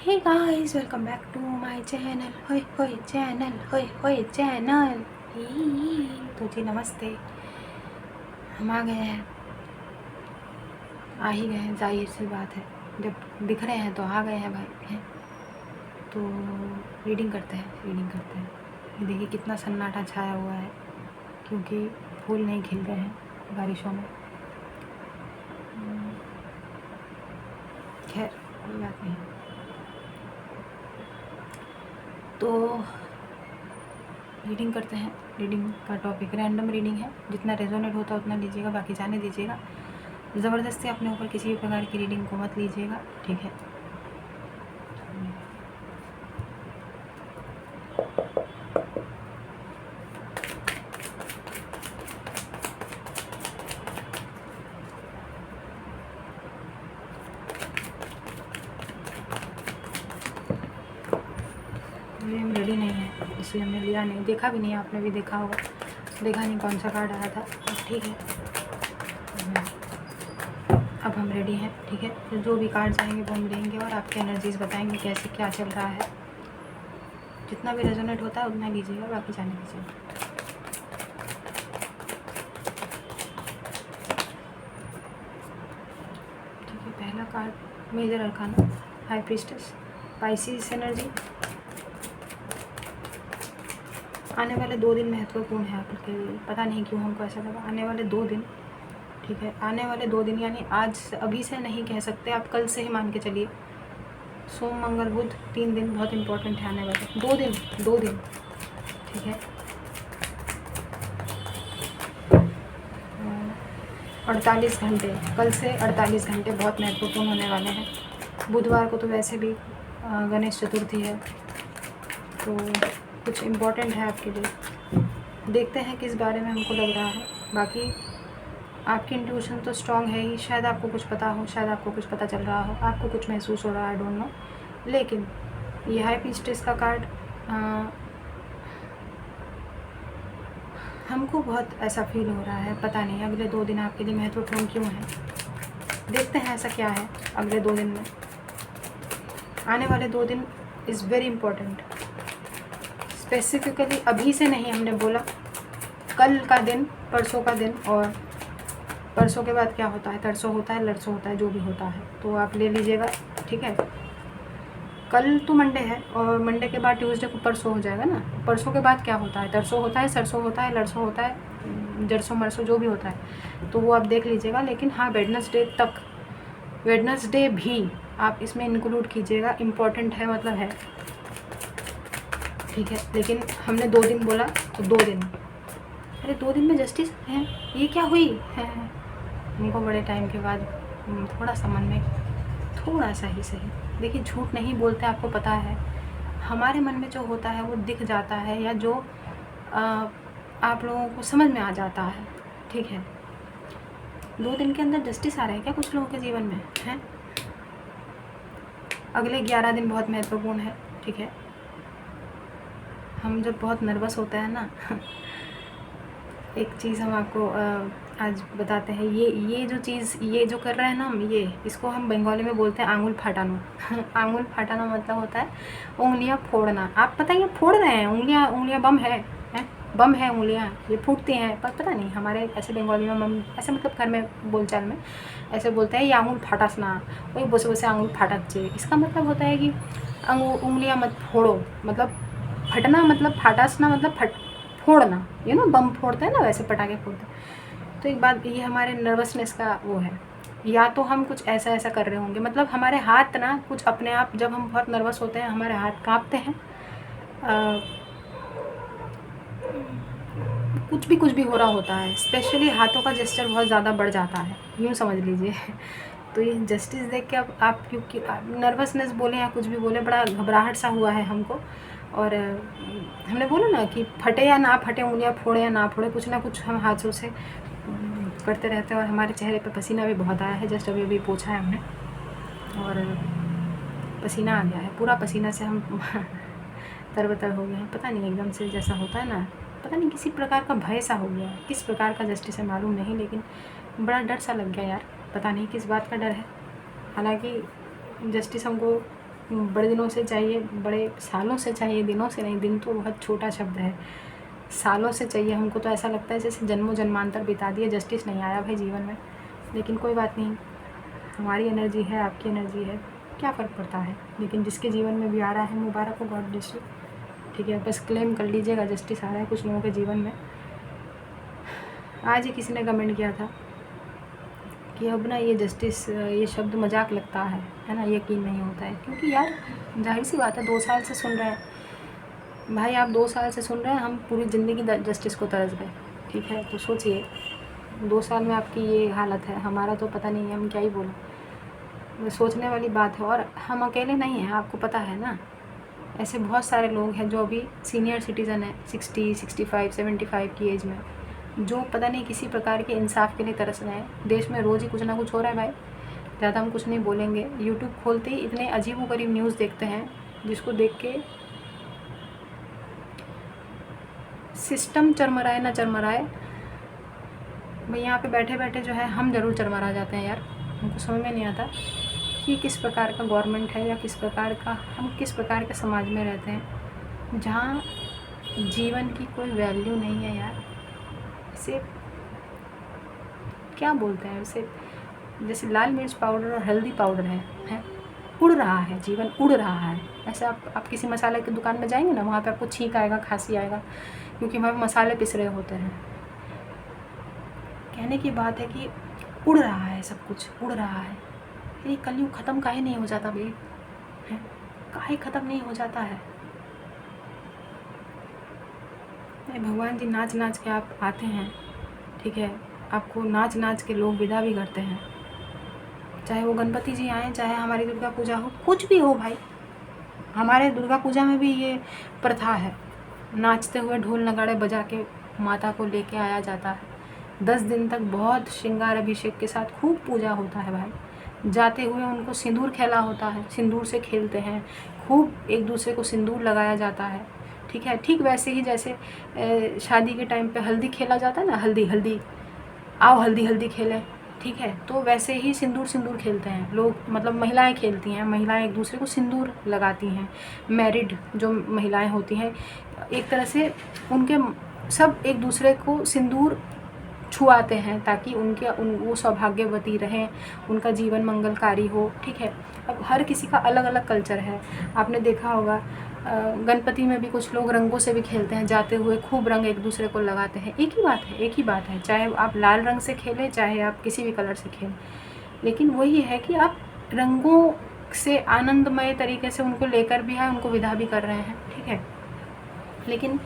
Hey guys, welcome back to my channel. होय होय channel, होय होय चैनल। तो जी नमस्ते। हम आ गए हैं, आ ही गए हैं, जाहिर सी बात है। जब दिख रहे हैं तो आ गए हैं भाई हैं। तो रीडिंग करते हैं। ये देखिए कितना सन्नाटा छाया हुआ है, क्योंकि फूल नहीं खिल रहे हैं बारिशों में। खैर कोई बात नहीं। तो रीडिंग करते हैं। रीडिंग का टॉपिक रैंडम रीडिंग है, जितना रेजोनेट होता है उतना लीजिएगा, बाकी जाने दीजिएगा। ज़बरदस्ती अपने ऊपर किसी भी प्रकार की रीडिंग को मत लीजिएगा, ठीक है। ये हम रेडी नहीं है, इसलिए हमने लिया नहीं, देखा भी नहीं, आपने भी देखा होगा, देखा नहीं कौन सा कार्ड आया था, ठीक है। अब हम रेडी हैं, ठीक है। तो जो भी कार्ड्स आएंगे वो हम लेंगे और आपकी एनर्जीज बताएंगे कैसे क्या चल रहा है। जितना भी रेजोनेट होता है उतना लीजिएगा, बाकी जाने दीजिएगा। ठीक है, पहला card major arcana, high priestess, Pisces energy. आने वाले 2 दिन महत्वपूर्ण है आपके लिए, पता नहीं क्यों हमको ऐसा लगा। आने वाले 2 दिन, ठीक है, आने वाले 2 दिन, यानी आज अभी से नहीं कह सकते, आप कल से ही मान के चलिए। सोम मंगल बुध 3 दिन बहुत इंपॉर्टेंट है। आने वाले 2 दिन, ठीक है। 48 घंटे, कल से 48 घंटे बहुत महत्वपूर्ण होने वाले हैं। बुधवार को तो वैसे भी गणेश चतुर्थी है, तो कुछ इम्पोर्टेंट है आपके लिए। देखते हैं किस बारे में हमको लग रहा है। बाकी आपकी इंट्यूशन तो स्ट्रांग है ही, शायद आपको कुछ पता हो, शायद आपको कुछ पता चल रहा हो, आपको कुछ महसूस हो रहा है, आई डोंट नो। लेकिन ये हाई प्रीस्टेस का कार्ड हमको बहुत ऐसा फील हो रहा है, पता नहीं अगले 2 दिन आपके लिए महत्वपूर्ण क्यों है। देखते हैं ऐसा क्या है अगले 2 दिन में। आने वाले 2 दिन इज़ वेरी इम्पोर्टेंट। स्पेसिफिकली अभी से नहीं, हमने बोला कल का दिन, परसों का दिन, और परसों के बाद क्या होता है, तरसों होता है, लरसों होता है, जो भी होता है, तो आप ले लीजिएगा, ठीक है। कल तो मंडे है, और मंडे के बाद ट्यूसडे को परसों हो जाएगा ना। परसों के बाद क्या होता है, तरसों होता है, सरसों होता है, लरसों होता है, जरसों मरसों जो भी होता है, तो वो आप देख लीजिएगा। लेकिन हाँ, वेडनेसडे तक, वेडनेसडे भी आप इसमें इंक्लूड कीजिएगा, इम्पॉर्टेंट है, मतलब है, ठीक है। लेकिन हमने 2 दिन बोला, तो 2 दिन, अरे 2 दिन में जस्टिस है, ये क्या हुई है। हमको बड़े टाइम के बाद थोड़ा सा मन में थोड़ा सा ही सही, देखिए झूठ नहीं बोलते, आपको पता है हमारे मन में जो होता है वो दिख जाता है, या जो आप लोगों को समझ में आ जाता है, ठीक है। 2 दिन के अंदर जस्टिस आ रहा है क्या कुछ लोगों के जीवन में है। अगले 11 दिन बहुत महत्वपूर्ण है, ठीक है। हम जब बहुत नर्वस होते हैं ना एक चीज़ हम आपको आज बताते हैं। ये जो चीज़, ये जो कर रहे हैं ना हम, ये इसको हम बंगाली में बोलते हैं आंगुल फाटाना आंगुल फाटाना मतलब होता है उंगलियां फोड़ना। आप पता है ये फोड़ रहे हैं उंगलियां बम है, बम है उंगलियां, ये फूटती हैं, पर पता नहीं हमारे ऐसे बंगाली में हम ऐसे, मतलब घर में बोलचाल में ऐसे बोलते हैं, ये आंगुल फाटासना, वही बसे बसे आंगुल फाटाचे। इसका मतलब होता है कि उंगलियां मत फोड़ो, मतलब फटना, मतलब फाटासना मतलब फोड़ना, बम फोड़ते हैं ना, वैसे पटाखे फोड़ते हैं। तो एक बात, ये हमारे नर्वसनेस का वो है, या तो हम कुछ ऐसा ऐसा कर रहे होंगे, मतलब हमारे हाथ ना कुछ अपने आप, जब हम बहुत नर्वस होते हैं हमारे हाथ कांपते हैं, कुछ भी हो रहा होता है, स्पेशली हाथों का जेस्चर बहुत ज़्यादा बढ़ जाता है, यूँ समझ लीजिए तो ये जस्टिस देख के अब आप, क्योंकि नर्वसनेस बोले या कुछ भी बोले, बड़ा घबराहट सा हुआ है हमको। और हमने बोला ना कि फटे या ना फटे उंगलियां, फोड़े या ना फोड़े, कुछ ना कुछ हम हाथों से करते रहते हैं। और हमारे चेहरे पे पसीना भी बहुत आया है, जस्ट अभी अभी पोछा है हमने, और पसीना आ गया है पूरा, पसीना से हम तरबतर हो गए हैं। पता नहीं एकदम से जैसा होता है ना, पता नहीं किसी प्रकार का भय सा हो गया है, किस प्रकार का जस्टिस है मालूम नहीं, लेकिन बड़ा डर सा लग गया यार, पता नहीं किस बात का डर है। हालांकि जस्टिस हमको बड़े दिनों से चाहिए, बड़े सालों से चाहिए, दिनों से नहीं, दिन तो बहुत छोटा शब्द है, सालों से चाहिए हमको। तो ऐसा लगता है जैसे जन्मों जन्मांतर बिता दिए, जस्टिस नहीं आया भाई जीवन में। लेकिन कोई बात नहीं, हमारी एनर्जी है, आपकी एनर्जी है, क्या फ़र्क पड़ता है। लेकिन जिसके जीवन में भी आ रहा है, मुबारक हो, गॉड ब्लेस यू, ठीक है। बस क्लेम कर लीजिएगा, जस्टिस आ रहा है कुछ लोगों के जीवन में। आज ही किसी ने कमेंट किया था कि अब ना ये जस्टिस, ये शब्द मजाक लगता है ना, यकीन नहीं होता है। क्योंकि यार जाहिर सी बात है, 2 साल से सुन रहे हैं भाई, आप 2 साल से सुन रहे हैं, हम पूरी ज़िंदगी जस्टिस को तरस गए, ठीक है। तो सोचिए 2 साल में आपकी ये हालत है, हमारा तो पता नहीं है, हम क्या ही बोलें। सोचने वाली बात है। और हम अकेले नहीं हैं, आपको पता है ना, ऐसे बहुत सारे लोग हैं जो अभी सीनियर सिटीज़न हैं, 60, 65, 75 की एज में, जो पता नहीं किसी प्रकार के इंसाफ के लिए तरस रहे हैं। देश में रोज़ ही कुछ ना कुछ हो रहा है भाई, ज़्यादा हम कुछ नहीं बोलेंगे। यूट्यूब खोलते ही इतने अजीबोगरीब न्यूज़ देखते हैं, जिसको देख के सिस्टम चरमराए ना चरमराए भाई, यहाँ पे बैठे बैठे जो है हम ज़रूर चरमरा जाते हैं यार। हमको समझ में नहीं आता कि किस प्रकार का गवर्नमेंट है, या किस प्रकार का, हम किस प्रकार के समाज में रहते हैं जहाँ जीवन की कोई वैल्यू नहीं है यार। इसे क्या बोलते हैं, इसे जैसे लाल मिर्च पाउडर और हल्दी पाउडर है, उड़ रहा है जीवन, उड़ रहा है। ऐसे आप किसी मसाले की दुकान में जाएंगे ना, वहाँ पे आपको छींक आएगा, खांसी आएगा, क्योंकि वहाँ पे मसाले पिस रहे होते हैं। कहने की बात है कि उड़ रहा है, सब कुछ उड़ रहा है। ये कलयुग ख़त्म काहे नहीं हो जाता भाई, है काहे ख़त्म नहीं हो जाता है। भगवान जी नाच नाच के आप आते हैं, ठीक है, आपको नाच नाच के लोग विदा भी करते हैं। चाहे वो गणपति जी आएँ, चाहे हमारी दुर्गा पूजा हो, कुछ भी हो भाई, हमारे दुर्गा पूजा में भी ये प्रथा है, नाचते हुए ढोल नगाड़े बजा के माता को लेके आया जाता है। 10 दिन तक बहुत श्रृंगार अभिषेक के साथ खूब पूजा होता है भाई। जाते हुए उनको सिंदूर खेला होता है, सिंदूर से खेलते हैं, खूब एक दूसरे को सिंदूर लगाया जाता है, ठीक है। ठीक वैसे ही जैसे शादी के टाइम पे हल्दी खेला जाता है ना, हल्दी हल्दी आओ हल्दी हल्दी खेलें, ठीक है। तो वैसे ही सिंदूर सिंदूर खेलते हैं लोग, मतलब महिलाएं खेलती हैं, महिलाएं एक दूसरे को सिंदूर लगाती हैं। मैरिड जो महिलाएं होती हैं, एक तरह से उनके सब एक दूसरे को सिंदूर छुआते हैं, ताकि वो सौभाग्यवती रहें, उनका जीवन मंगलकारी हो, ठीक है। अब हर किसी का अलग अलग कल्चर है। आपने देखा होगा गणपति में भी कुछ लोग रंगों से भी खेलते हैं, जाते हुए खूब रंग एक दूसरे को लगाते हैं। एक ही बात है, एक ही बात है, चाहे आप लाल रंग से खेलें, चाहे आप किसी भी कलर से खेलें, लेकिन वही है कि आप रंगों से आनंदमय तरीके से उनको लेकर भी आए, उनको विदा भी कर रहे हैं, ठीक है। लेकिन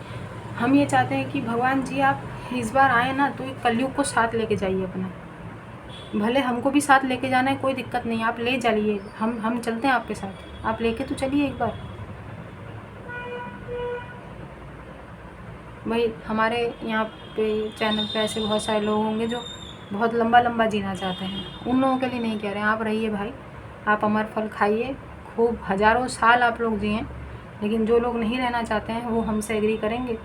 हम ये चाहते हैं कि भगवान जी आप इस बार आए ना, तो कलयुग को साथ लेके जाइए अपना। भले हमको भी साथ लेके जाना है, कोई दिक्कत नहीं, आप ले चलिए, हम चलते हैं आपके साथ, आप लेके तो चलिए एक बार। भाई हमारे यहाँ पे चैनल पे ऐसे बहुत सारे लोग होंगे जो बहुत लंबा लंबा जीना चाहते हैं, उन लोगों के लिए नहीं कह रहे हैं। आप रहिए भाई, आप अमर फल खाइए, खूब हज़ारों साल आप लोग जिएँ। लेकिन जो लोग नहीं रहना चाहते हैं, वो हमसे एग्री करेंगे,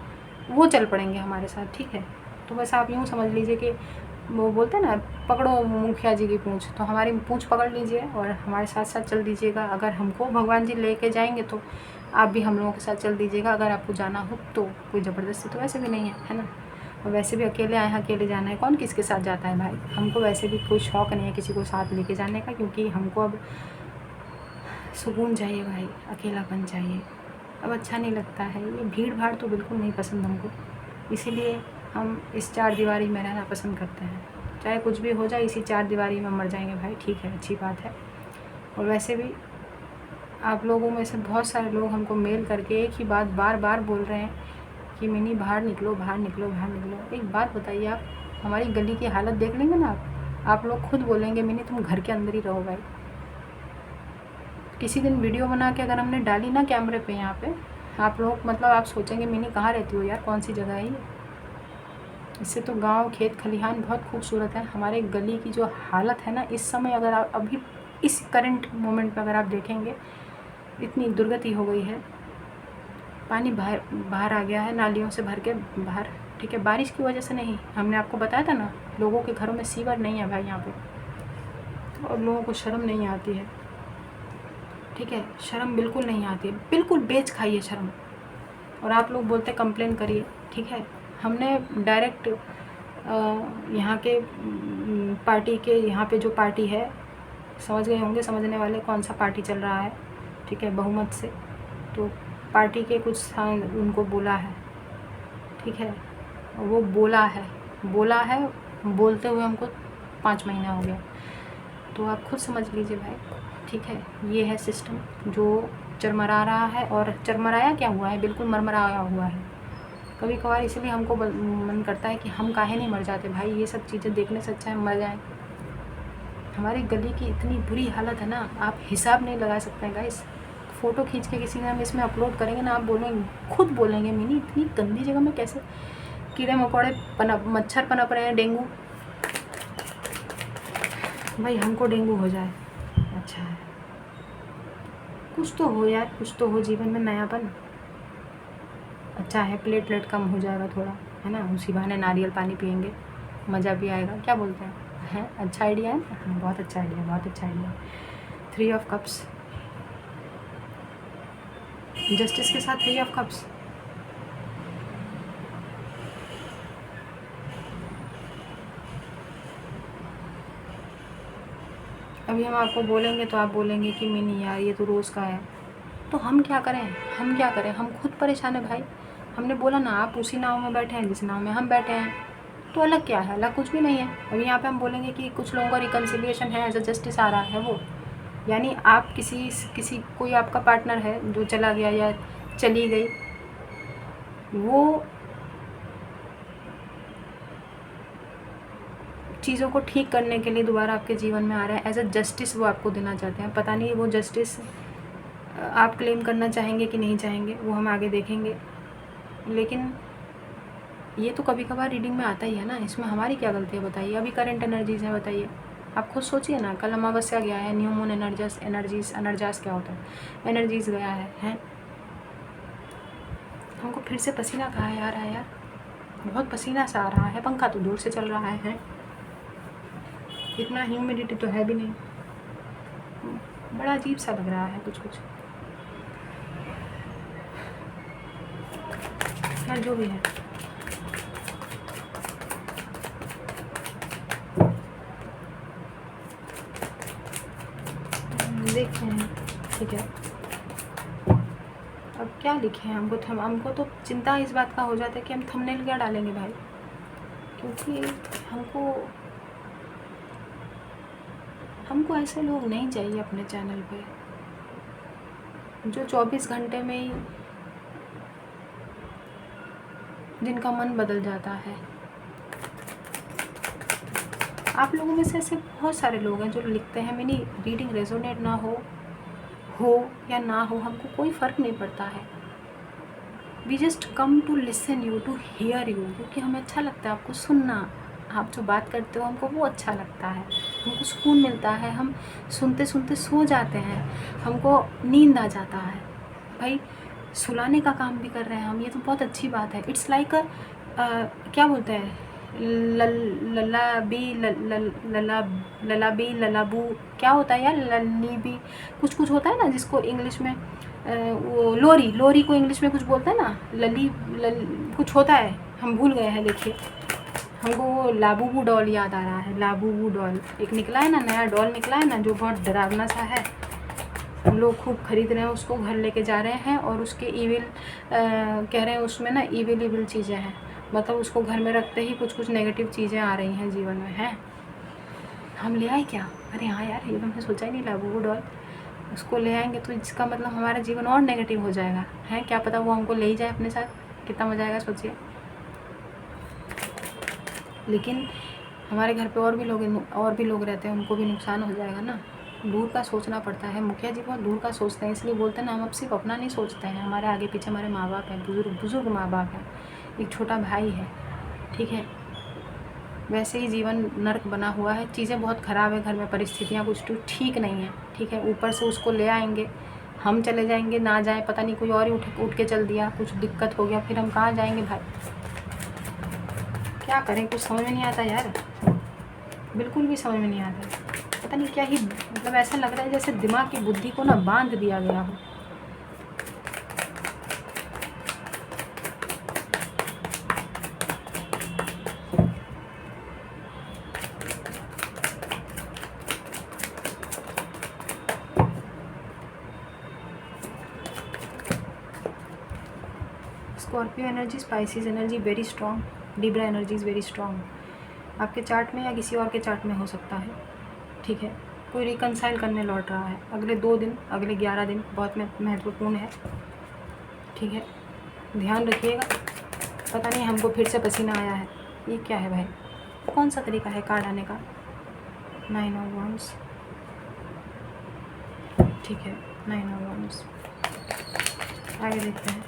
वो चल पड़ेंगे हमारे साथ, ठीक है। तो बस आप यूँ समझ लीजिए कि वो बोलते हैं ना, पकड़ो मुखिया जी की पूँछ, तो हमारी पूँछ पकड़ लीजिए और हमारे साथ साथ चल दीजिएगा। अगर हमको भगवान जी लेके जाएंगे तो आप भी हम लोगों के साथ चल दीजिएगा, अगर आपको जाना हो तो। कोई ज़बरदस्ती तो वैसे भी नहीं है ना। और वैसे भी अकेले आए हैं, अकेले जाना है, कौन किसके साथ जाता है भाई। हमको वैसे भी कोई शौक़ नहीं है किसी को साथ लेके जाने का, क्योंकि हमको अब सुकून चाहिए भाई, अकेलापन चाहिए। अब अच्छा नहीं लगता है, ये भीड़ भाड़ तो बिल्कुल नहीं पसंद हमको, इसीलिए हम इस 4 दीवारी में रहना पसंद करते हैं। चाहे कुछ भी हो जाए, इसी 4 दीवारी में मर जाएंगे भाई, ठीक है, अच्छी बात है। और वैसे भी आप लोगों में से बहुत सारे लोग हमको मेल करके एक ही बात बार बार बोल रहे हैं कि मिनी बाहर निकलो, बाहर निकलो, बाहर निकलो। एक बात बताइए, आप हमारी गली की हालत देख लेंगे ना, आप लोग खुद बोलेंगे मिनी तुम घर के अंदर ही रहो भाई। किसी दिन वीडियो बना के अगर हमने डाली ना कैमरे पे यहाँ पे, आप लोग मतलब आप सोचेंगे मिनी कहाँ रहती हो यार, कौन सी जगह है ये। इससे तो गांव खेत खलिहान बहुत खूबसूरत है। हमारे गली की जो हालत है ना इस समय, अगर आप अभी इस करंट मोमेंट पर अगर आप देखेंगे, इतनी दुर्गति हो गई है। पानी बाहर आ गया है, नालियों से भर के बाहर, ठीक है। बारिश की वजह से नहीं, हमने आपको बताया था ना, लोगों के घरों में सीवर नहीं है भाई यहाँ पे, और लोगों को शर्म नहीं आती है, ठीक है, शर्म बिल्कुल नहीं आती है, बिल्कुल बेच खाई है शर्म। और आप लोग बोलते कंप्लेन करिए, ठीक है। हमने डायरेक्ट यहाँ के पार्टी के, यहाँ पे जो पार्टी है, समझ गए होंगे समझने वाले कौन सा पार्टी चल रहा है, ठीक है, बहुमत से। तो पार्टी के कुछ उनको बोला है, ठीक है, वो बोला है, बोलते हुए हमको 5 महीना हो गया। तो आप खुद समझ लीजिए भाई, ठीक है। ये है सिस्टम जो चरमरा रहा है, और चरमराया क्या हुआ है, बिल्कुल मरमराया हुआ है। कभी कभार इसलिए हमको मन करता है कि हम काहे नहीं मर जाते भाई, ये सब चीज़ें देखने से अच्छा है मर जाएं। हमारी गली की इतनी बुरी हालत है ना, आप हिसाब नहीं लगा सकते हैं गाइस। फ़ोटो खींच के किसी ने हम इसमें अपलोड करेंगे ना, आप बोलेंगे, खुद बोलेंगे, मिनी इतनी गंदी जगह में कैसे कीड़े मकोड़े मच्छर पनप रहे हैं, डेंगू। भाई हमको डेंगू हो जाए अच्छा है, कुछ तो हो यार, कुछ तो हो जीवन में नयापन, अच्छा है। प्लेटलेट कम हो जाएगा थोड़ा, है ना, उसी बहाने नारियल पानी पियेंगे, मज़ा भी आएगा। क्या बोलते हैं, अच्छा आइडिया है ना? बहुत अच्छा आइडिया, बहुत अच्छा आइडिया। 3 ऑफ कप्स, जस्टिस के साथ 3 ऑफ कप्स। अभी हम आपको बोलेंगे तो आप बोलेंगे कि मिनी यार ये तो रोज़ का है। तो हम क्या करें, हम खुद परेशान है भाई। हमने बोला ना, आप उसी नाव में बैठे हैं जिस नाव में हम बैठे हैं, तो अलग क्या है, अलग कुछ भी नहीं है। अभी यहाँ पे हम बोलेंगे कि कुछ लोगों का रिकन्सिलिएशन है, एज अ जस्टिस आ रहा है वो, यानी आप किसी कोई आपका पार्टनर है जो चला गया या चली गई, वो चीज़ों को ठीक करने के लिए दोबारा आपके जीवन में आ रहा है, एज अ जस्टिस वो आपको देना चाहते हैं। पता नहीं वो जस्टिस आप क्लेम करना चाहेंगे कि नहीं चाहेंगे, वो हम आगे देखेंगे। लेकिन ये तो कभी कभार रीडिंग में आता ही है ना, इसमें हमारी क्या गलती है बताइए। अभी करंट एनर्जीज़ हैं, बताइए आप खुद सोचिए ना। कल अमावस्या गया है, न्यू मून एनर्जीज़ क्या होता है, एनर्जीज़ गया है। हमको फिर से पसीना कहाँ आ रहा है यार, बहुत पसीना सा आ रहा है, पंखा तो दूर से चल रहा है, इतना ह्यूमिडिटी तो है भी नहीं, बड़ा अजीब सा लग रहा है कुछ यार, जो भी है। देखते हैं, ठीक है। अब क्या लिखे हैं, हमको तो चिंता इस बात का हो जाता है कि हम थंबनेल क्या डालेंगे भाई, क्योंकि हमको ऐसे लोग नहीं चाहिए अपने चैनल पे जो 24 घंटे में ही जिनका मन बदल जाता है। आप लोगों में से ऐसे बहुत सारे लोग हैं जो लिखते हैं, मिनी रीडिंग रेजोनेट ना हो या ना हो, हमको कोई फ़र्क नहीं पड़ता है। We just come to listen you, to hear you, क्योंकि हमें अच्छा लगता है आपको सुनना। आप जो बात करते हो हमको वो अच्छा लगता है, हमको सुकून मिलता है, हम सुनते सुनते सो जाते हैं, हमको नींद आ जाता है। भाई सुलाने का काम भी कर रहे हैं हम, ये तो बहुत अच्छी बात है। इट्स लाइक क्या बोलते हैं, ललाबी ललाबू क्या होता है यार, ललीबी कुछ होता है ना, जिसको इंग्लिश में वो लोरी को इंग्लिश में कुछ बोलते हैं ना, कुछ होता है, हम भूल गए हैं। देखिए हमको वो लाबूबू डॉल याद आ रहा है, लाबूबू डॉल एक निकला है ना, नया डॉल निकला है ना, जो बहुत डरावना सा है। हम लोग खूब खरीद रहे हैं उसको, घर लेके जा रहे हैं, और उसके ईविल कह रहे हैं उसमें ना ईविल चीज़ें हैं, मतलब उसको घर में रखते ही कुछ नेगेटिव चीज़ें आ रही हैं जीवन में, हैं। हम ले आए क्या, अरे हाँ यार, ये तो हमने सोचा ही नहीं, लाबूबू डॉल उसको ले आएंगे तो इसका मतलब हमारा जीवन और नेगेटिव हो जाएगा, है क्या पता वो हमको ले ही जाए अपने साथ, कितना मज़ा आएगा सोचिए। लेकिन हमारे घर पे और भी लोग रहते हैं, उनको भी नुकसान हो जाएगा ना। दूर का सोचना पड़ता है। मुखिया जी बहुत दूर का सोचते हैं, इसलिए बोलते हैं ना, हम अब सिर्फ अपना नहीं सोचते हैं, हमारे आगे पीछे हमारे माँ बाप हैं, बुज़ुर्ग माँ बाप हैं, एक छोटा भाई है, ठीक है। वैसे ही जीवन नर्क बना हुआ है, चीज़ें बहुत ख़राब है घर में, परिस्थितियाँ कुछ तो ठीक नहीं है, ठीक है। ऊपर से उसको ले आएंगे, हम चले जाएंगे, ना जाए पता नहीं, कोई और ही उठ के चल दिया, कुछ दिक्कत हो गया, फिर हम कहाँ जाएंगे भाई, क्या करें, कुछ समझ में नहीं आता यार, बिल्कुल भी समझ में नहीं आता। पता नहीं क्या ही, मतलब ऐसा लग रहा है जैसे दिमाग की बुद्धि को ना बांध दिया गया हो। Scorpio energy, Pisces energy very strong, Libra energy is very strong. आपके चार्ट में या किसी और के चार्ट में हो सकता है, ठीक है। कोई रिकनसाइल करने लौट रहा है, अगले 2 दिन, अगले 11 दिन बहुत महत्वपूर्ण है, ठीक है। ध्यान रखिएगा। पता नहीं हमको फिर से पसीना आया है, ये क्या है भाई, कौन सा तरीका है कार्ड आने का? 9 ऑफ वांड्स, ठीक है, 9 ऑफ वांड्स। आगे देखते हैं।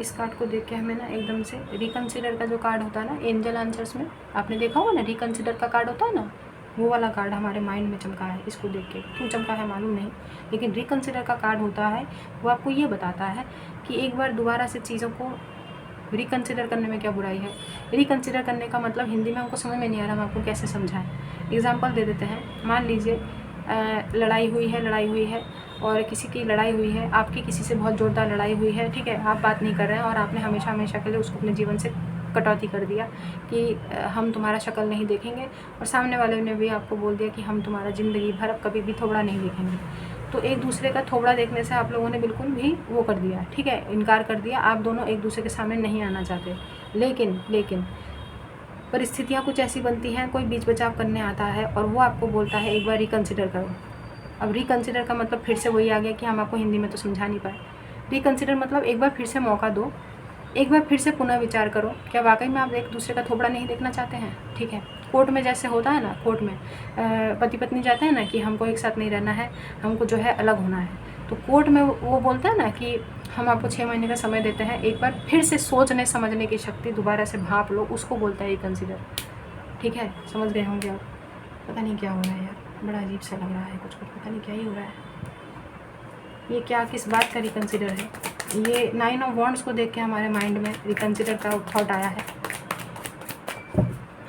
इस कार्ड को देख के हमें ना एकदम से रिकन्सिडर का जो कार्ड होता है ना एंजल आंसर्स में, आपने देखा होगा ना, रिकन्सिडर का कार्ड होता है ना, वो वाला कार्ड हमारे माइंड में चमका है। इसको देख के क्यों चमका है मालूम नहीं, लेकिन रिकन्सिडर का कार्ड होता है, वो आपको ये बताता है कि एक बार दोबारा से चीज़ों को रिकन्सिडर करने में क्या बुराई है। रिकन्सिडर करने का मतलब हिंदी में हमको समझ में नहीं आ रहा, हम आपको कैसे समझाएं। एग्जाम्पल दे देते हैं। मान लीजिए लड़ाई हुई है और किसी की लड़ाई हुई है, आपकी किसी से बहुत ज़ोरदार लड़ाई हुई है, ठीक है। आप बात नहीं कर रहे हैं और आपने हमेशा हमेशा के लिए उसको अपने जीवन से कटौती कर दिया कि हम तुम्हारा शक्ल नहीं देखेंगे, और सामने वाले ने भी आपको बोल दिया कि हम तुम्हारा ज़िंदगी भर कभी भी थोबड़ा नहीं देखेंगे। तो एक दूसरे का थोबड़ा देखने से आप लोगों ने बिल्कुल भी वो कर दिया, ठीक है, इनकार कर दिया। आप दोनों एक दूसरे के सामने नहीं आना चाहते, लेकिन परिस्थितियाँ कुछ ऐसी बनती हैं, कोई बीच बचाव करने आता है और वो आपको बोलता है एक बार रिकन्सिडर करो। अब रिकन्सिडर का मतलब फिर से वही आ गया कि हम आपको हिंदी में तो समझा नहीं पाए। रिकन्सिडर मतलब एक बार फिर से मौका दो, एक बार फिर से पुनः विचार करो, क्या वाकई में आप एक दूसरे का थोबड़ा नहीं देखना चाहते हैं, ठीक है। कोर्ट में जैसे होता है ना, कोर्ट में पति पत्नी जाते हैं ना कि हमको एक साथ नहीं रहना है, हमको जो है अलग होना है, तो कोर्ट में वो बोलता है ना कि हम आपको 6 महीने का समय देते हैं, एक बार फिर से सोचने समझने की शक्ति दोबारा से भांप लो, उसको बोलता है रिकन्सिडर, ठीक है। समझ गए होंगे आप। पता नहीं क्या हो रहा है यार, बड़ा अजीब सा लग रहा है, कुछ पता नहीं क्या ही हो रहा है। ये क्या, किस बात का रिकन्सिडर है? ये 9 ऑफ वांड्स को देख के हमारे माइंड में रिकन्सिडर का थॉट आया है।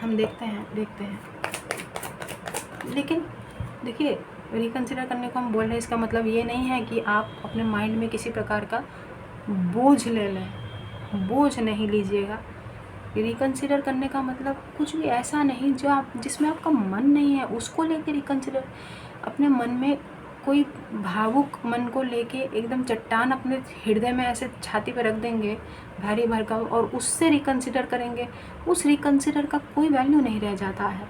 हम देखते हैं। लेकिन देखिए, रिकन्सिडर करने को हम बोल रहे हैं, इसका मतलब ये नहीं है कि आप अपने माइंड में किसी प्रकार का बोझ ले लें, बोझ नहीं लीजिएगा। रिकन्सिडर करने का मतलब कुछ भी ऐसा नहीं जो आप, जिसमें आपका मन नहीं है उसको लेके रिकन्सिडर। अपने मन में कोई भावुक मन को लेके एकदम चट्टान अपने हृदय में ऐसे छाती पे रख देंगे भारी भरकम, और उससे रिकन्सिडर करेंगे, उस रिकन्सिडर का कोई वैल्यू नहीं रह जाता है,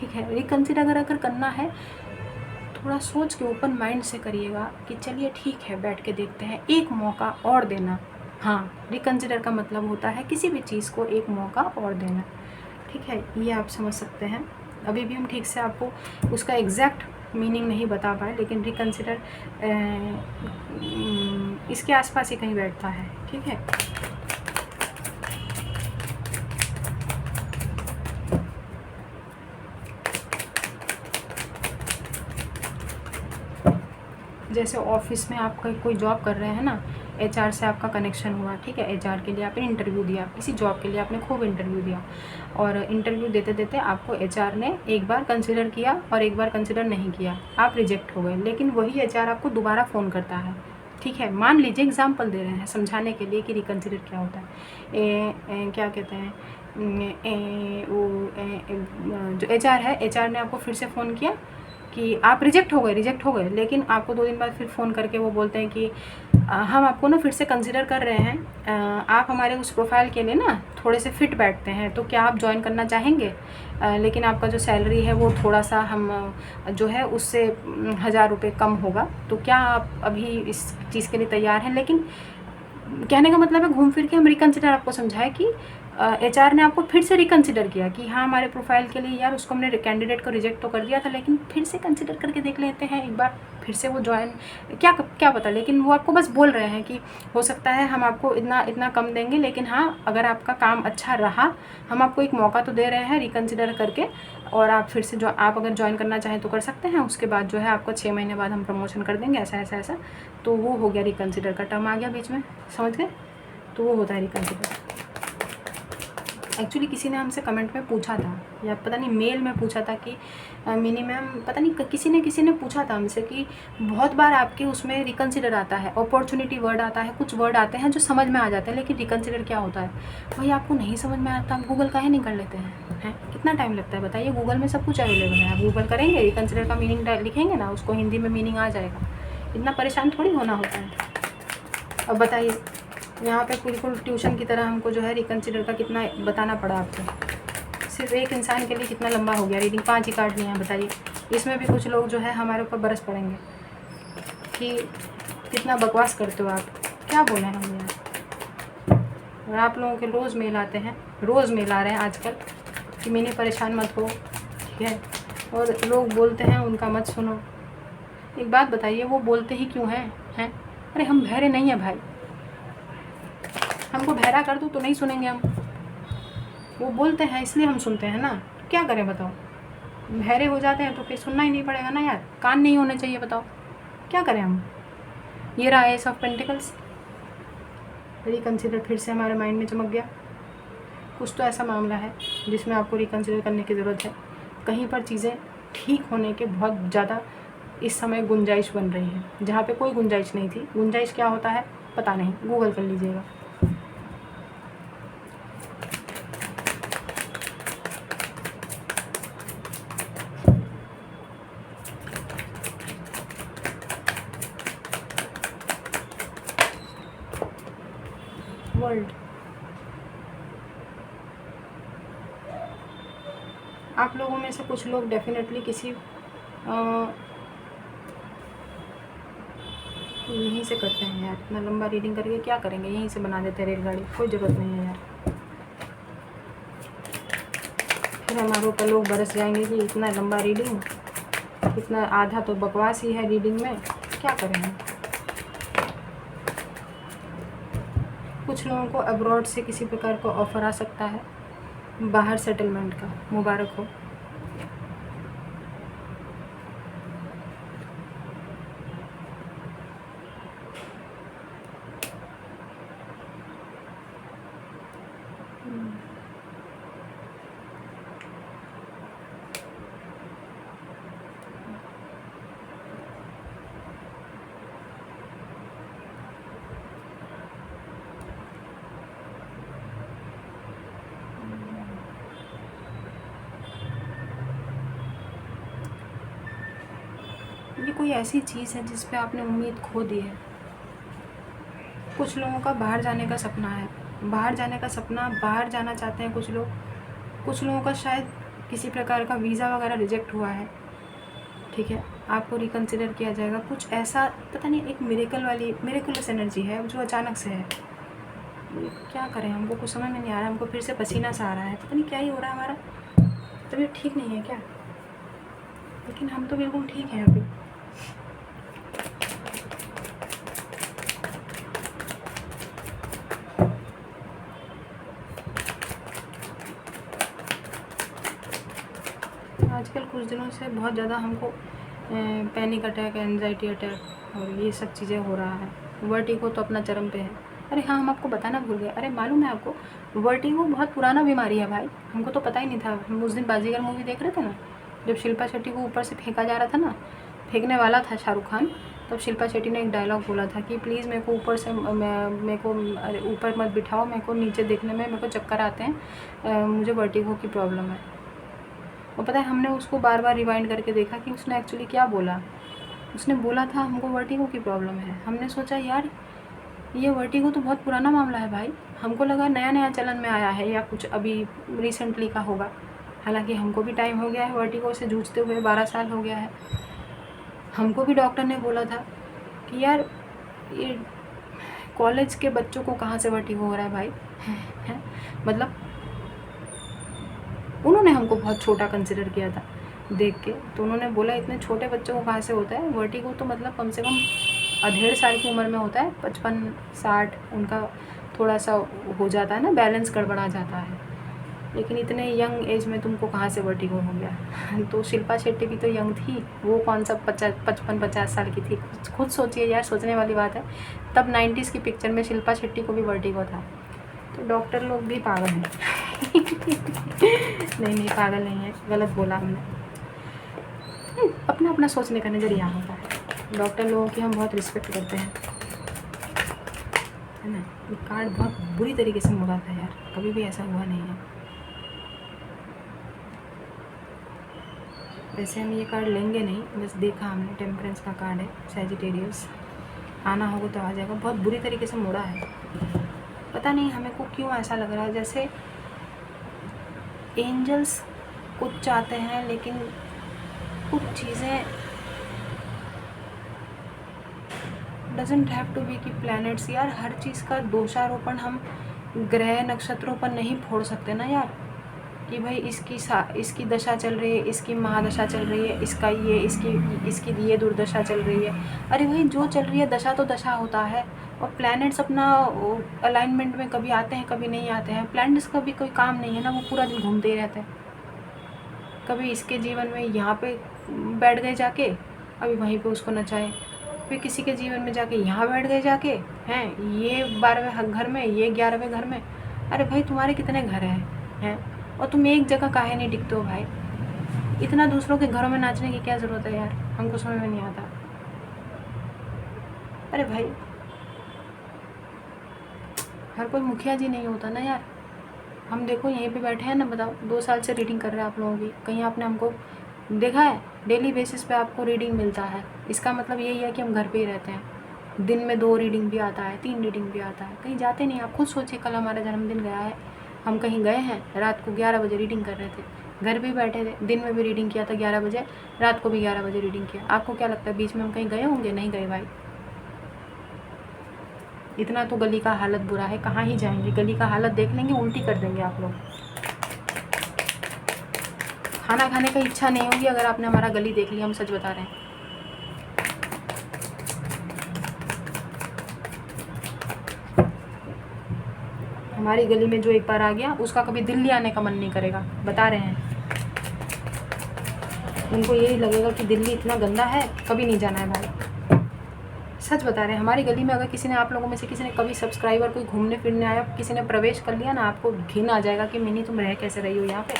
ठीक है। रिकन्सिडर अगर करना है थोड़ा सोच के ओपन माइंड से करिएगा कि चलिए ठीक है, बैठ के देखते हैं, एक मौका और देना। हाँ, रिकन्सिडर का मतलब होता है किसी भी चीज़ को एक मौका और देना, ठीक है। ये आप समझ सकते हैं। अभी भी हम ठीक से आपको उसका एग्जैक्ट मीनिंग नहीं बता पाए, लेकिन रिकन्सिडर इसके आसपास ही कहीं बैठता है, ठीक है। जैसे ऑफिस में आप कोई जॉब कर रहे हैं ना, एचआर से आपका कनेक्शन हुआ, ठीक है। एचआर के लिए आपने इंटरव्यू दिया, किसी जॉब के लिए आपने खूब इंटरव्यू दिया, और इंटरव्यू देते देते आपको एचआर ने एक बार कंसिडर किया और एक बार कंसिडर नहीं किया, आप रिजेक्ट हो गए। लेकिन वही एचआर आपको दोबारा फ़ोन करता है, ठीक है। मान लीजिए, एग्जाम्पल दे रहे हैं समझाने के लिए कि रिकन्सिडर क्या होता है। क्या कहते हैं, जो एचआर है, एचआर ने आपको फिर से फ़ोन किया कि आप रिजेक्ट हो गए, लेकिन आपको 2 दिन बाद फिर फ़ोन करके वो बोलते हैं कि हम आपको ना फिर से कंसिडर कर रहे हैं, आप हमारे उस प्रोफाइल के लिए ना थोड़े से फिट बैठते हैं, तो क्या आप ज्वाइन करना चाहेंगे? लेकिन आपका जो सैलरी है वो थोड़ा सा हम जो है उससे 1000 रुपये कम होगा, तो क्या आप अभी इस चीज़ के लिए तैयार हैं? लेकिन कहने का मतलब है, घूम फिर के हम रिकन्सिडर आपको समझाए कि एचआर ने आपको फिर से रिकन्सिडर किया कि हाँ, हमारे प्रोफाइल के लिए यार उसको हमने कैंडिडेट को रिजेक्ट तो कर दिया था, लेकिन फिर से कंसिडर करके देख लेते हैं एक बार, फिर से वो ज्वाइन, क्या पता। लेकिन वो आपको बस बोल रहे हैं कि हो सकता है हम आपको इतना कम देंगे, लेकिन हाँ, अगर आपका काम अच्छा रहा, हम आपको एक मौका तो दे रहे हैं रिकन्सिडर करके, और आप फिर से आप अगर ज्वाइन करना चाहें तो कर सकते हैं। उसके बाद जो है आपको 6 महीने बाद हम प्रमोशन कर देंगे, ऐसा। तो वो हो गया, रिकन्सिडर का टर्म आ गया बीच में, समझ गए? तो वो होता है रिकन्सिडर। एक्चुअली किसी ने हमसे कमेंट में पूछा था, या पता नहीं मेल में पूछा था कि मिनी मैम, पता नहीं किसी ने पूछा था हमसे कि बहुत बार आपके उसमें रिकन्सिडर आता है, अपॉर्चुनिटी वर्ड आता है, कुछ वर्ड आते हैं जो समझ में आ जाते हैं, लेकिन रिकन्सिडर क्या होता है भाई आपको नहीं समझ में आता, आप गूगल काहे नहीं कर लेते हैं? कितना टाइम लगता है बताइए? गूगल में सब कुछ अवेलेबल है, आप गूगल करेंगे, रिकन्सिडर का मीनिंग लिखेंगे ना, उसको हिंदी में मीनिंग आ जाएगा। इतना परेशान थोड़ी होना होता है। अब बताइए, यहाँ पे बिल्कुल ट्यूशन की तरह हमको जो है रिकन्सिडर का कितना बताना पड़ा आपको। सिर्फ एक इंसान के लिए कितना लंबा हो गया रीडिंग, 5 ही कार्ड लिए हैं बताइए। इसमें भी कुछ लोग जो है हमारे ऊपर बरस पड़ेंगे कि कितना बकवास करते हो आप, क्या बोले हम यार। और आप लोगों के रोज़ मेल आते हैं, रोज़ मेल आ रहे हैं आजकल कि मैंने परेशान मत हो, ठीक है। और लोग बोलते हैं उनका मत सुनो। एक बात बताइए, वो बोलते ही क्यों हैं? अरे हम बहरे नहीं हैं भाई, हमको बहरा कर दो तो नहीं सुनेंगे हम। वो बोलते हैं इसलिए हम सुनते हैं ना, तो क्या करें बताओ? बहरे हो जाते हैं तो फिर सुनना ही नहीं पड़ेगा ना यार, कान नहीं होने चाहिए, बताओ क्या करें हम। ये रहा एस ऑफ पेंटिकल्स, रिकन्सिडर फिर से हमारे माइंड में चमक गया। कुछ तो ऐसा मामला है जिसमें आपको रिकन्सिडर करने की ज़रूरत है। कहीं पर चीज़ें ठीक होने के बहुत ज़्यादा इस समय गुंजाइश बन रही है, जहाँ पे कोई गुंजाइश नहीं थी। गुंजाइश क्या होता है पता नहीं, गूगल कर लीजिएगा। वर्ल्ड, आप लोगों में से कुछ लोग डेफिनेटली किसी यहीं से करते हैं यार। इतना लंबा रीडिंग करके क्या करेंगे, यहीं से बना देते हैं रेलगाड़ी, कोई ज़रूरत नहीं है यार। फिर हमारे ऊपर लोग बरस जाएंगे कि इतना लंबा रीडिंग, इतना आधा तो बकवास ही है रीडिंग में, क्या करें हम। कुछ लोगों को अब्रॉड से किसी प्रकार का ऑफ़र आ सकता है, बाहर सेटलमेंट का, मुबारक हो। ये कोई ऐसी चीज़ है जिस पे आपने उम्मीद खो दी है। कुछ लोगों का बाहर जाने का सपना है, बाहर जाने का सपना, बाहर जाना चाहते हैं कुछ लोग। कुछ लोगों का शायद किसी प्रकार का वीज़ा वगैरह रिजेक्ट हुआ है, ठीक है, आपको रिकन्सिडर किया जाएगा। कुछ ऐसा पता नहीं, एक मिरेकुलस एनर्जी है जो अचानक से है। क्या करें, हमको कुछ समझ में नहीं आ रहा। हमको फिर से पसीना सा आ रहा है, पता नहीं क्या ही हो रहा है, हमारा तबीयत ठीक नहीं है क्या? लेकिन हम तो बिल्कुल ठीक हैं अभी। आजकल कुछ दिनों से बहुत ज़्यादा हमको पैनिक अटैक, एंजाइटी अटैक और ये सब चीज़ें हो रहा है। वर्टिगो तो अपना चरम पे है। अरे हाँ, हम आपको बताना भूल गए। अरे मालूम है आपको, वर्टिगो बहुत पुराना बीमारी है भाई, हमको तो पता ही नहीं था। हम उस दिन बाजीगर मूवी देख रहे थे ना, जब शिल्पा शेट्टी को ऊपर से फेंका जा रहा था ना, फेंकने वाला था शाहरुख खान, तब शिल्पा शेट्टी ने एक डायलॉग बोला था कि प्लीज़ मेरे को ऊपर से मेरे को ऊपर मत बिठाओ, मेरे को नीचे देखने में मेरे को चक्कर आते हैं, मुझे वर्टिगो की प्रॉब्लम है। और पता है, हमने उसको बार बार रिवाइंड करके देखा कि उसने एक्चुअली क्या बोला। उसने बोला था हमको वर्टिगो की प्रॉब्लम है। हमने सोचा यार ये वर्टिगो तो बहुत पुराना मामला है भाई, हमको लगा नया नया चलन में आया है या कुछ अभी रिसेंटली का होगा। हालांकि हमको भी टाइम हो गया है वर्टिगो से जूझते हुए, 12 साल हो गया है। हमको भी डॉक्टर ने बोला था कि यार ये कॉलेज के बच्चों को कहाँ से वर्टिगो हो रहा है भाई मतलब उन्होंने हमको बहुत छोटा कंसिडर किया था देख के, तो उन्होंने बोला इतने छोटे बच्चों को कहाँ से होता है वर्टिगो, तो मतलब कम से कम 1.5 साल की उम्र में होता है, 55-60 उनका थोड़ा सा हो जाता है ना, बैलेंस गड़बड़ा जाता है। लेकिन इतने यंग एज में तुमको कहाँ से वर्टिगो हो गया तो शिल्पा शेट्टी भी तो यंग थी, वो कौन सा 55-50 साल की थी। खुद सोचिए यार, सोचने वाली बात है। तब 90s की पिक्चर में शिल्पा शेट्टी को भी वर्टिगो था। तो डॉक्टर लोग भी पागल हैं। नहीं नहीं, पागल नहीं है, गलत बोला हमने। अपना अपना सोचने का नज़रिया होता है। डॉक्टर लोगों की हम बहुत रिस्पेक्ट करते हैं, है ना। ये कार्ड बहुत बुरी तरीके से मुड़ा था यार, कभी भी ऐसा हुआ नहीं है। वैसे हम ये कार्ड लेंगे नहीं, बस देखा हमने, टेम्परेंस का कार्ड है, सैजिटेरियस। आना होगा तो आ जाएगा। बहुत बुरी तरीके से मोड़ा है, पता नहीं हमें को क्यों ऐसा लग रहा है जैसे एंजल्स कुछ चाहते हैं, लेकिन कुछ चीज़ें डजेंट हैव टू बी कि प्लैनेट्स। यार हर चीज़ का दोषारोपण हम ग्रह नक्षत्रों पर नहीं फोड़ सकते ना यार, कि भाई इसकी दशा चल रही है, इसकी महादशा चल रही है, इसका ये इसकी ये दुर्दशा चल रही है। अरे भाई जो चल रही है दशा तो दशा होता है, और प्लैनेट्स अपना अलाइनमेंट में कभी आते हैं कभी नहीं आते हैं। प्लैनेट्स का भी कोई काम नहीं है ना, वो पूरा दिन घूमते ही रहते हैं। कभी इसके जीवन में यहाँ पे बैठ गए जाके, अभी वहीं पे उसको नचाए, फिर किसी के जीवन में जाके यहाँ बैठ गए जाके, हैं ये 12वें घर में, ये 11वें घर में। अरे भाई तुम्हारे कितने घर हैं, और तुम एक जगह काहे नहीं टिकते हो भाई? इतना दूसरों के घरों में नाचने की क्या ज़रूरत है यार, हमको समझ में नहीं आता। अरे भाई हर कोई मुखिया जी नहीं होता ना यार। हम देखो यहीं पे बैठे हैं ना, बताओ 2 साल से रीडिंग कर रहे हैं आप लोगों की, कहीं आपने हमको देखा है? डेली बेसिस पे आपको रीडिंग मिलता है, इसका मतलब यही है कि हम घर पे ही रहते हैं। दिन में 2 रीडिंग भी आता है, 3 रीडिंग भी आता है, कहीं जाते नहीं। आप खुद सोचिए, कल हमारा जन्मदिन गया है, हम कहीं गए हैं? रात को 11 बजे रीडिंग कर रहे थे, घर भी बैठे थे, दिन में भी रीडिंग किया था 11 बजे, रात को भी 11 बजे रीडिंग किया। आपको क्या लगता है बीच में हम कहीं गए होंगे? नहीं गए भाई। इतना तो गली का हालत बुरा है, कहाँ ही जाएंगे? गली का हालत देख लेंगे, उल्टी कर देंगे आप लोग। खाना खाने का इच्छा नहीं होगी अगर आपने हमारा गली देख लिया, हम सच बता रहे हैं। हमारी गली में जो एक बार आ गया, उसका कभी दिल्ली आने का मन नहीं करेगा, बता रहे हैं। उनको यही लगेगा कि दिल्ली इतना गंदा है, कभी नहीं जाना है भाई, सच बता रहे हैं। हमारी गली में अगर किसी ने, आप लोगों में से किसी ने कभी सब्सक्राइबर कोई घूमने फिरने आया, किसी ने प्रवेश कर लिया ना, आपको घिन आ जाएगा कि मिनी तुम रह कैसे रही हो यहाँ पे।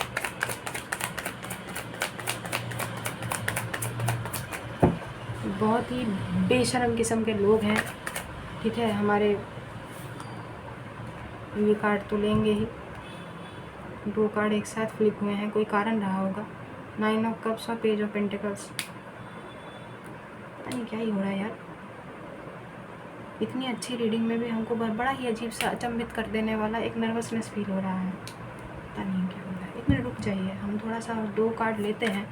बहुत ही बेशर्म किस्म के लोग हैं, ठीक है। हमारे ये कार्ड तो लेंगे ही, 2 कार्ड एक साथ फ्लिप हुए हैं, कोई कारण रहा होगा। 9 ऑफ कप्स और पेज ऑफ पेंटिकल्स। पता नहीं क्या ही हो रहा है यार, इतनी अच्छी रीडिंग में भी हमको बड़ा ही अजीब सा अचंभित कर देने वाला एक नर्वसनेस फील हो रहा है। पता नहीं क्या हो रहा है। 1 मिनट रुक जाइए, हम थोड़ा सा 2 कार्ड लेते हैं।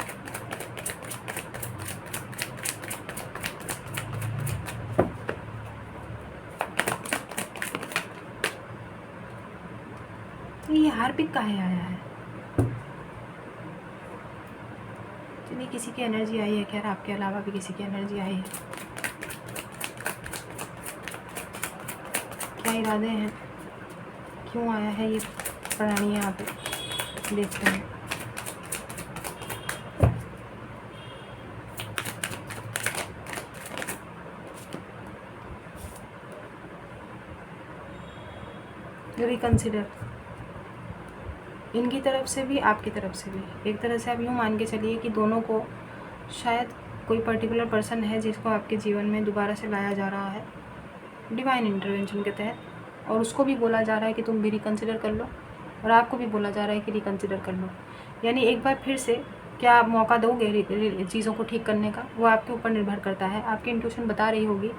ये हार्पिक काहे आया है? चलिए, किसी की एनर्जी आई है क्या? आपके अलावा भी किसी की एनर्जी आई है? क्या इरादे हैं? क्यों आया है ये प्राणी यहाँ पे? देखते हैं। रिकंसिडर, इनकी तरफ से भी आपकी तरफ से भी। एक तरह से आप यूँ मान के चलिए कि दोनों को शायद कोई पर्टिकुलर पर्सन है जिसको आपके जीवन में दोबारा से लाया जा रहा है डिवाइन इंटरवेंशन के तहत, और उसको भी बोला जा रहा है कि तुम भी रिकंसिडर कर लो, और आपको भी बोला जा रहा है कि रिकंसिडर कर लो। यानी एक बार फिर से क्या आप मौका दोगे चीज़ों को ठीक करने का? वो आपके ऊपर निर्भर करता है। आपकी इंट्यूशन बता रही होगी,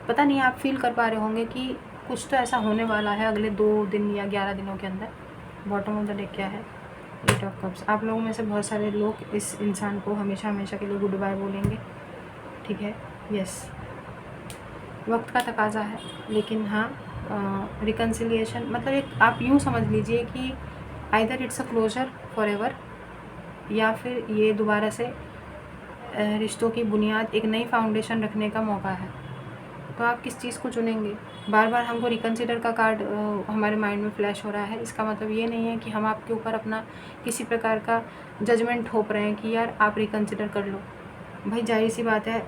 पता नहीं आप फील कर पा रहे होंगे कि कुछ तो ऐसा होने वाला है अगले 2 दिन या 11 दिनों के अंदर। बॉटम ऑफ द डेक क्या है? 8 ऑफ कप्स। आप लोगों में से बहुत सारे लोग इस इंसान को हमेशा हमेशा के लिए गुड बाय बोलेंगे, ठीक है। यस, वक्त का तकाजा है, लेकिन हाँ, रिकन्सिलिएशन मतलब एक आप यूँ समझ लीजिए कि either it's a closure forever, या फिर ये दोबारा से रिश्तों की बुनियाद, एक नई फाउंडेशन रखने का मौका है। तो आप किस चीज़ को चुनेंगे? बार बार हमको रिकंसिडर का कार्ड हमारे माइंड में फ्लैश हो रहा है। इसका मतलब ये नहीं है कि हम आपके ऊपर अपना किसी प्रकार का जजमेंट थोप रहे हैं कि यार आप रिकंसिडर कर लो। भाई जाहिर सी बात है,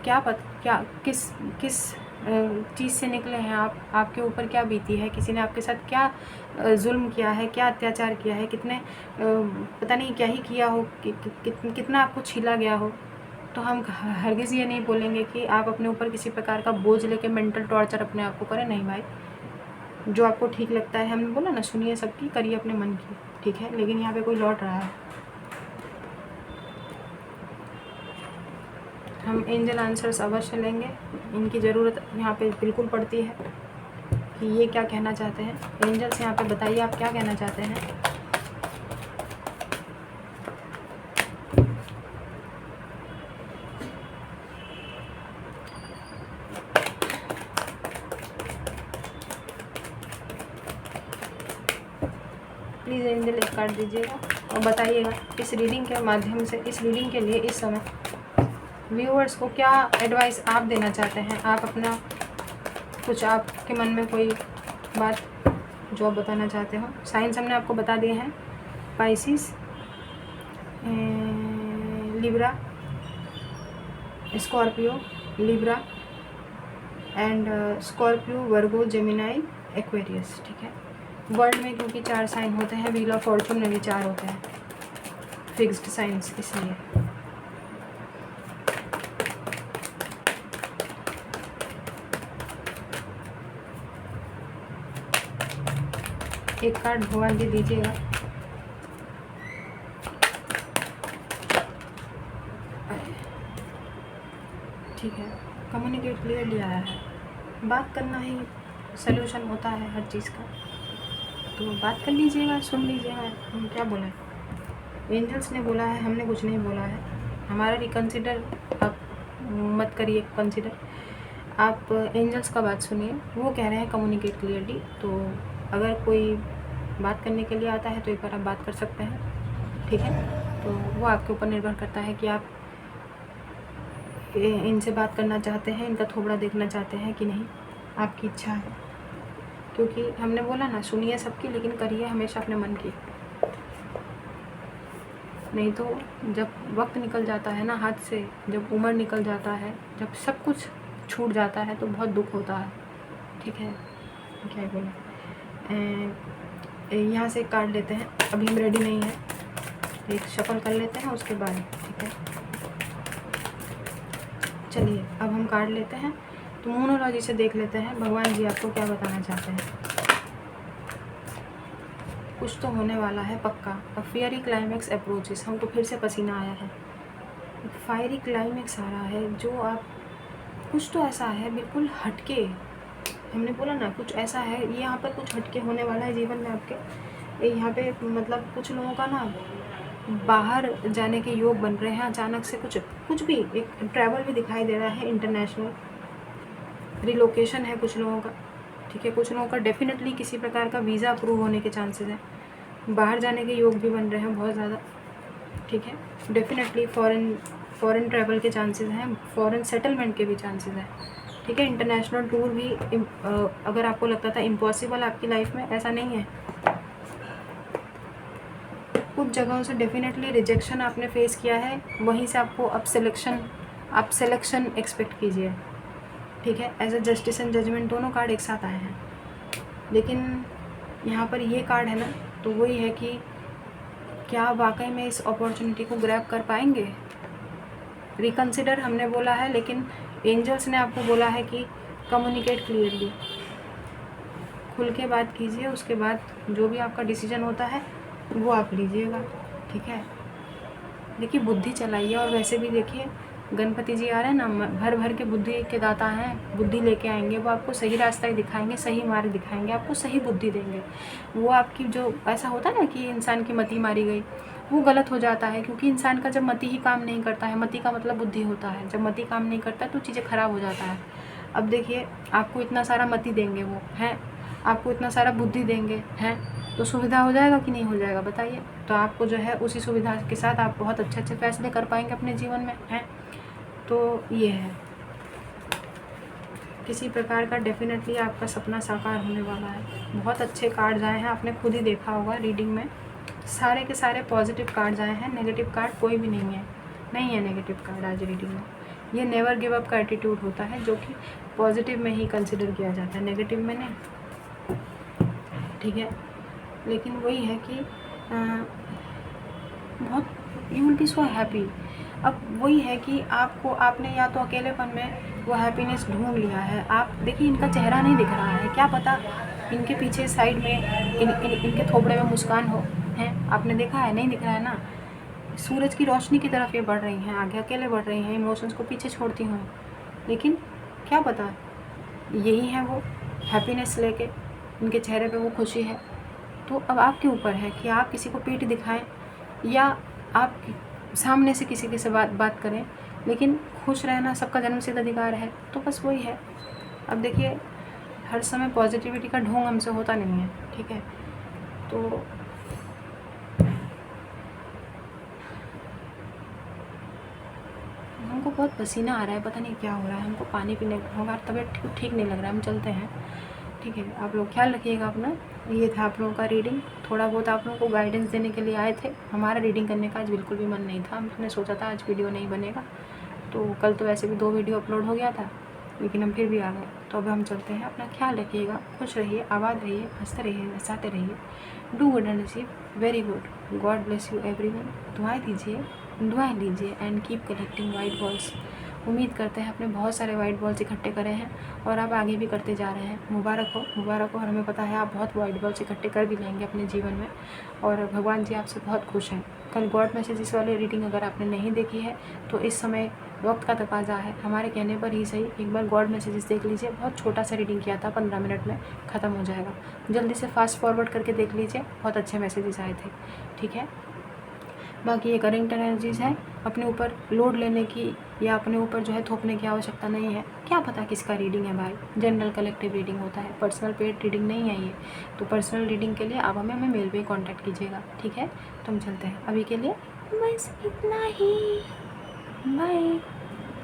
क्या किस चीज़ से निकले हैं आप, आपके ऊपर क्या बीती है, किसी ने आपके साथ क्या जुल्म किया है, क्या अत्याचार किया है, कितने पता नहीं क्या ही किया हो, कितना आपको छीला गया हो, तो हम हरगिज़ ये नहीं बोलेंगे कि आप अपने ऊपर किसी प्रकार का बोझ लेके मेंटल टॉर्चर अपने आप को करें। नहीं भाई, जो आपको ठीक लगता है, हमने बोला ना, सुनिए सबकी, करिए अपने मन की, ठीक है। लेकिन यहाँ पे कोई लौट रहा है। हम एंजल आंसर्स अवश्य लेंगे, इनकी ज़रूरत यहाँ पे बिल्कुल पड़ती है कि ये क्या कहना चाहते हैं। एंजल्स यहाँ पे बताइए आप क्या कहना चाहते हैं। प्लीज़ एंजल एक कार्ड दीजिएगा और बताइएगा इस रीडिंग के माध्यम से, इस रीडिंग के लिए इस समय व्यूअर्स को क्या एडवाइस आप देना चाहते हैं। आप अपना कुछ, आपके मन में कोई बात जो आप बताना चाहते हो। साइंस हमने आपको बता दिए हैं, Pisces, Libra, Scorpio, Libra and Scorpio, Virgo, Gemini, Aquarius, ठीक है। वर्ल्ड में क्योंकि 4 साइन होते हैं, व्हील ऑफ फॉर्चून में भी 4 होते हैं, फिक्स्ड साइंस, इसलिए। एक कार्ड भगवान जी दीजिएगा। ठीक है, कम्युनिकेट क्लियरली आया है। बात करना ही सल्यूशन होता है हर चीज़ का, तो बात कर लीजिएगा, सुन लीजिएगा। हम क्या बोला है, एंजल्स ने बोला है, हमने कुछ नहीं बोला है। हमारा रिकन्सिडर आप मत करिए, कंसिडर आप एंजल्स का बात सुनिए। वो कह रहे हैं कम्युनिकेट क्लियरली, तो अगर कोई बात करने के लिए आता है तो एक बार आप बात कर सकते हैं, ठीक है। तो वो आपके ऊपर निर्भर करता है कि आप इनसे बात करना चाहते हैं, इनका थोबड़ा देखना चाहते हैं कि नहीं, आपकी इच्छा है। क्योंकि हमने बोला ना, सुनिए सबकी, लेकिन करिए हमेशा अपने मन की। नहीं तो जब वक्त निकल जाता है ना हाथ से, जब उम्र निकल जाता है, जब सब कुछ छूट जाता है, तो बहुत दुख होता है, ठीक है। क्या बोला, यहाँ से एक कार्ड लेते हैं, अभी हम रेडी नहीं है, एक शफल कर लेते हैं उसके बाद, ठीक है। चलिए अब हम कार्ड लेते हैं, तो मोनोलॉजी से देख लेते हैं भगवान जी आपको क्या बताना चाहते हैं। कुछ तो होने वाला है पक्का। अ फियरी क्लाइमैक्स अप्रोचेस, हमको फिर से पसीना आया है। फायरी क्लाइमैक्स आ रहा है, जो आप कुछ तो ऐसा है बिल्कुल हटके, हमने बोला ना कुछ ऐसा है, ये यहाँ पर कुछ हटके होने वाला है जीवन में आपके। यहाँ पे मतलब कुछ लोगों का ना बाहर जाने के योग बन रहे हैं अचानक से, कुछ भी, एक ट्रैवल भी दिखाई दे रहा है, इंटरनेशनल रिलोकेशन है कुछ लोगों का, ठीक है। कुछ लोगों का डेफिनेटली किसी प्रकार का वीज़ा अप्रूव होने के चांसेस हैं, बाहर जाने के योग भी बन रहे हैं बहुत ज़्यादा, ठीक है। डेफिनेटली फॉरेन ट्रैवल के चांसेस हैं, फॉरेन सेटलमेंट के भी चांसेस हैं, ठीक है। इंटरनेशनल टूर भी अगर आपको लगता था इम्पॉसिबल आपकी लाइफ में, ऐसा नहीं है। कुछ जगहों से डेफिनेटली रिजेक्शन आपने फेस किया है, वहीं से आपको अब सिलेक्शन एक्सपेक्ट कीजिए, ठीक है। As a justice and judgement दोनों कार्ड एक साथ आए हैं, लेकिन यहाँ पर ये कार्ड है ना, तो वही है कि क्या वाकई में इस अपॉर्चुनिटी को ग्रैब कर पाएंगे। रिकन्सिडर हमने बोला है, लेकिन एंजल्स ने आपको बोला है कि कम्युनिकेट क्लियरली, खुल के बात कीजिए, उसके बाद जो भी आपका डिसीजन होता है वो आप लीजिएगा, ठीक है। देखिए बुद्धि चलाइए, और वैसे भी देखिए गणपति जी आ रहे हैं ना, भर भर के बुद्धि के दाता हैं, बुद्धि लेके आएंगे, वो आपको सही रास्ता ही दिखाएंगे, सही मार्ग दिखाएंगे, आपको सही बुद्धि देंगे। वो आपकी जो ऐसा होता है ना कि इंसान की मति मारी गई, वो गलत हो जाता है, क्योंकि इंसान का जब मति ही काम नहीं करता है, मति का मतलब बुद्धि होता है, जब मति काम नहीं करता तो चीज़ें ख़राब हो जाता है। अब देखिए आपको इतना सारा मति देंगे, वो हैं, आपको इतना सारा बुद्धि देंगे, हैं, तो सुविधा हो जाएगा कि नहीं हो जाएगा बताइए। तो आपको जो है उसी सुविधा के साथ आप बहुत अच्छे अच्छे फैसले कर पाएंगे अपने जीवन में, हैं। तो ये है, किसी प्रकार का डेफिनेटली आपका सपना साकार होने वाला है। बहुत अच्छे कार्ड्स आए हैं, आपने खुद ही देखा होगा रीडिंग में, सारे के सारे पॉजिटिव कार्ड्स आए हैं, नेगेटिव कार्ड कोई भी नहीं है, नहीं है नेगेटिव कार्ड आज रीडिंग में। ये नेवर गिव अप का एटीट्यूड होता है, जो कि पॉजिटिव में ही कंसिडर किया जाता है, नेगेटिव में नहीं, ठीक है। लेकिन वही है कि बहुत you will be so happy. अब वही है कि आपने या तो अकेलेपन में वो हैप्पीनेस ढूंढ लिया है। आप देखिए, इनका चेहरा नहीं दिख रहा है, क्या पता इनके पीछे साइड में इनके थोबड़े में मुस्कान हो, हैं? आपने देखा है? नहीं दिख रहा है ना। सूरज की रोशनी की तरफ ये बढ़ रही हैं, आगे अकेले बढ़ रही हैं, इमोशंस को पीछे छोड़ती हुई, लेकिन क्या पता यही है वो हैप्पीनेस लेके, इनके चेहरे पे वो खुशी है। तो अब आपके ऊपर है कि आप किसी को पीठ दिखाएं या आप सामने से किसी के से बात करें, लेकिन खुश रहना सबका जन्मसिद्ध अधिकार है। तो बस वही है। अब देखिए, हर समय पॉजिटिविटी का ढोंग हमसे होता नहीं है, ठीक है। तो हमको बहुत पसीना आ रहा है, पता नहीं क्या हो रहा है, हमको पानी पीने का होगा, तबीयत ठीक नहीं लग रहा है, हम चलते हैं, ठीक है। आप लोग ख्याल रखिएगा अपना। ये था आप लोगों का रीडिंग, थोड़ा बहुत आप लोगों को गाइडेंस देने के लिए आए थे। हमारा रीडिंग करने का आज बिल्कुल भी मन नहीं था, हमने सोचा था आज वीडियो नहीं बनेगा, तो कल तो वैसे भी 2 वीडियो अपलोड हो गया था, लेकिन हम फिर भी आ गए। तो अब हम चलते हैं, अपना ख्याल रखिएगा, खुश रहिए, आबाद रहिए, हंसते रहिए, हंसाते रहिए। Do good and receive very good. God bless you everyone. दुआएं दीजिए, दुआएं लीजिए and keep collecting white balls. उम्मीद करते हैं आपने बहुत सारे वाइट बॉल्स इकट्ठे करे हैं और आप आगे भी करते जा रहे हैं। मुबारक हो, मुबारक हो। और हमें पता है आप बहुत वाइट बॉल्स इकट्ठे कर भी लेंगे अपने जीवन में, और भगवान जी आपसे बहुत खुश हैं। कल गॉड मैसेजेस वाली रीडिंग अगर आपने नहीं देखी है तो इस समय वक्त का तकाजा है, हमारे कहने पर ही सही एक बार गॉड मैसेजेस देख लीजिए। बहुत छोटा सा रीडिंग किया था, 15 मिनट में ख़त्म हो जाएगा। जल्दी से फास्ट फॉरवर्ड करके देख लीजिए, बहुत अच्छे मैसेजेस आए थे, ठीक है। बाकी ये करंट एनर्जीज़ है, अपने ऊपर लोड लेने की या अपने ऊपर जो है थोपने की आवश्यकता नहीं है। क्या पता किसका रीडिंग है भाई, जनरल कलेक्टिव रीडिंग होता है, पर्सनल पेड रीडिंग नहीं है ये। तो पर्सनल रीडिंग के लिए आप हमें मेल पे कांटेक्ट कीजिएगा, ठीक है। तो हम चलते हैं, अभी के लिए बस इतना ही, बाय।